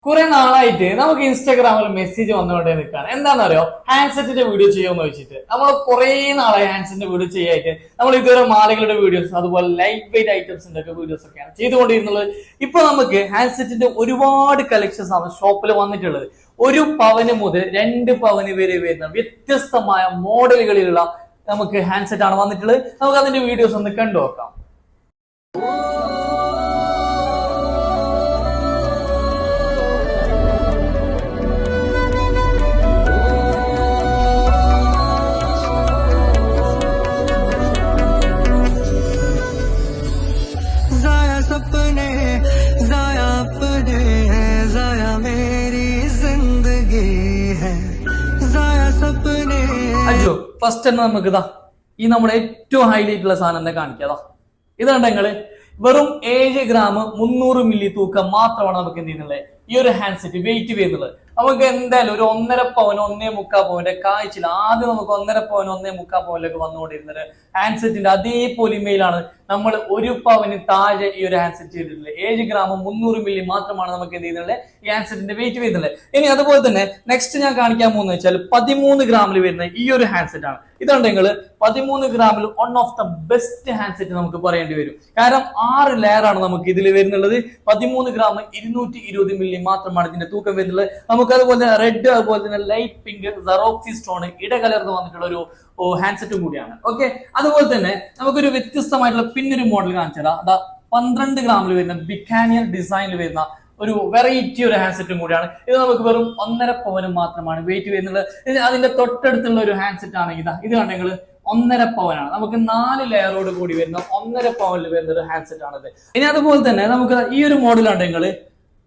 കുറെ നാളായിട്ട് നമുക്ക് ഇൻസ്റ്റാഗ്രാമിൽ മെസ്സേജ് വന്നുകൊണ്ടേ നിൽക്കുകയാണ്. എന്താണെന്നറിയോ, ഹാൻഡ്സെറ്റിന്റെ വീഡിയോ ചെയ്യുമെന്ന് വെച്ചിട്ട് നമ്മൾ കുറെ നാളായി ഹാൻഡ്സെറ്റിന്റെ വീഡിയോ ചെയ്യായിട്ട്. നമ്മൾ ഇതുവരെ മാലകളുടെ വീഡിയോസ്, അതുപോലെ ലൈറ്റ് വെയിറ്റ് ഐറ്റംസിന്റെ ഒക്കെ വീഡിയോസ് ഒക്കെയാണ് ചെയ്തുകൊണ്ടിരുന്നത്. ഇപ്പൊ നമുക്ക് ഹാൻഡ്സെറ്റിന്റെ ഒരുപാട് കളക്ഷൻസ് ആണ് ഷോപ്പിൽ വന്നിട്ടുള്ളത്. 1 പവന് മുതൽ 2 പവന് വരെ വരുന്ന വ്യത്യസ്തമായ മോഡലുകളിലുള്ള നമുക്ക് ഹാൻഡ്സെറ്റ് ആണ് വന്നിട്ടുള്ളത്. നമുക്ക് അതിന്റെ വീഡിയോസ് ഒന്ന് കണ്ടു നോക്കാം. सपने ज़ाया अपने हैं, ज़ाया मेरी जिंदगी है, ज़ाया सपने. അയ്യോ, ഫസ്റ്റ് തന്നെ നമുക്ക് ഇതാ ഈ നമ്മുടെ ഏറ്റവും ഹൈലൈറ്റ് ഉള്ള സാധനം തന്നെ കാണിക്കാതാ. ഇതാണ്ട് നിങ്ങള് വെറും 7 ഗ്രാം 300 മില്ലി തൂക്കം മാത്രമാണ് നമുക്ക് എന്ത് ചെയ്യുന്നുള്ളത് ഈ ഒരു ഹാൻഡ്സെറ്റ് വെയിറ്റ് ചെയ്യുന്നത്. നമുക്ക് എന്തായാലും ഒരു 1.5 പവൻ 1.25 പവന്റെ കാഴ്ചയിൽ ആദ്യം നമുക്ക് 1.5 പവൻ 1.25 പവനിലേക്ക് വന്നുകൊണ്ടിരുന്നത് ഹാൻഡ്സെറ്റിന്റെ അതേ പൊലിമയിലാണ് നമ്മൾ 1 പവന് താഴെ ഈ ഒരു ഹാൻഡ്സെറ്റ് ചെയ്തിട്ടുള്ളത്. 7 ഗ്രാം 300 മില്ലി മാത്രമാണ് നമുക്ക് എന്ത് ചെയ്യുന്നത് ഈ ഹാൻഡ്സെറ്റിന്റെ വെയിറ്റ് വരുന്നത്. ഇനി അതുപോലെ തന്നെ നെക്സ്റ്റ് ഞാൻ കാണിക്കാൻ പോകുന്നത് വെച്ചാൽ 13 ഗ്രാമിൽ വരുന്ന ഈ ഒരു ഹാൻഡ്സെറ്റ് ആണ്. ഇതാണ് നിങ്ങൾ 13 ഗ്രാമിൽ one of the best handset നമുക്ക് പറയേണ്ടി വരും. കാരണം 6 ലെയർ ആണ് നമുക്ക് ഇതിൽ വരുന്നുള്ളത്. 13 ഗ്രാം 220 മില്ലി മാത്രമാണ് ഇതിന്റെ തൂക്കം വരുന്നത്. നമുക്ക് അതുപോലെ തന്നെ റെഡ്, അതുപോലെ തന്നെ ലൈറ്റ് പിങ്ക്, സറോക്സി സ്റ്റോൺ ഇടകലർന്ന് വന്നിട്ടുള്ള ഒരു ഹാൻഡ്സെറ്റും കൂടിയാണ്. ഓക്കെ, അതുപോലെ തന്നെ നമുക്കൊരു വ്യത്യസ്തമായിട്ടുള്ള പിന്നൊരു മോഡൽ കാണിച്ചാൽ അതാ 12 ഗ്രാമിൽ വരുന്ന ബിക്കാനിയർ ഡിസൈനിൽ വരുന്ന ഒരു വെറൈറ്റി ഒരു ഹാൻഡ്സെറ്റും കൂടിയാണ്. ഇത് നമുക്ക് വെറും 1.5 പവന് മാത്രമാണ് വെയിറ്റ് വരുന്നത്. അതിന്റെ തൊട്ടടുത്തുള്ള ഒരു ഹാൻഡ്സെറ്റ് ആണ് ഇത് കണ്ടെങ്കിൽ 1.5 പവനാണ്. നമുക്ക് 4 ലെയറോട് കൂടി വരുന്ന 1.5 പവനിൽ വരുന്ന ഒരു ഹാൻഡ്സെറ്റ് ആണിത്. ഇനി അതുപോലെ തന്നെ നമുക്ക് ഈ ഒരു മോഡൽ ഉണ്ടെങ്കിൽ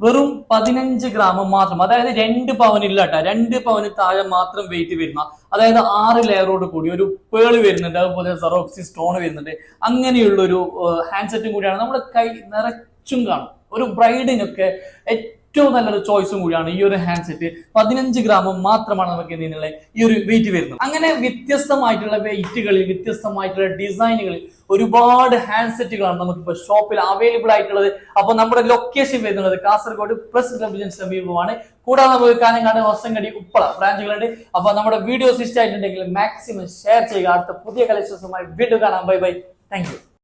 വെറും 15 ഗ്രാം മാത്രം, അതായത് 2 പവനില്ല കേട്ടോ, 2 പവന് താഴെ മാത്രം വെയിറ്റ് വരുന്ന, അതായത് 6 ലെയറോട് കൂടി ഒരു പേള് വരുന്നുണ്ട്, അതുപോലെ സറോക്സി സ്റ്റോൺ വരുന്നുണ്ട്. അങ്ങനെയുള്ള ഒരു ഹാൻഡ്സെറ്റും കൂടിയാണ്. നമ്മുടെ കൈ നിറച്ചും കാണും. ഒരു ബ്രൈഡിനൊക്കെ ഏറ്റവും നല്ലൊരു ചോയ്സും കൂടിയാണ് ഈ ഒരു ഹാൻഡ്സെറ്റ്. 15 ഗ്രാം മാത്രമാണ് നമുക്ക് എന്നുള്ള ഈ ഒരു വെയിറ്റ് വരുന്നത്. അങ്ങനെ വ്യത്യസ്തമായിട്ടുള്ള വെയിറ്റുകളിൽ, വ്യത്യസ്തമായിട്ടുള്ള ഡിസൈനുകളിൽ ഒരുപാട് ഹാൻഡ്സെറ്റുകളാണ് നമുക്കിപ്പോ ഷോപ്പിൽ അവൈലബിൾ ആയിട്ടുള്ളത്. അപ്പൊ നമ്മുടെ ലൊക്കേഷൻ വരുന്നത് കാസർഗോഡ് പ്രസ് ക്ലബിന് സമീപമാണ്. കൂടാതെ നമുക്ക് കാഞ്ഞങ്ങാട്, ഹൊസങ്കടി, ഉപ്പള ബ്രാഞ്ചുകളുണ്ട്. അപ്പൊ നമ്മുടെ വീഡിയോസ് ഇഷ്ടമായിട്ടുണ്ടെങ്കിൽ മാക്സിമം ഷെയർ ചെയ്യുക. അടുത്ത പുതിയ കളക്ഷൻസുമായി വീണ്ടും കാണാം. Bye bye, thank you.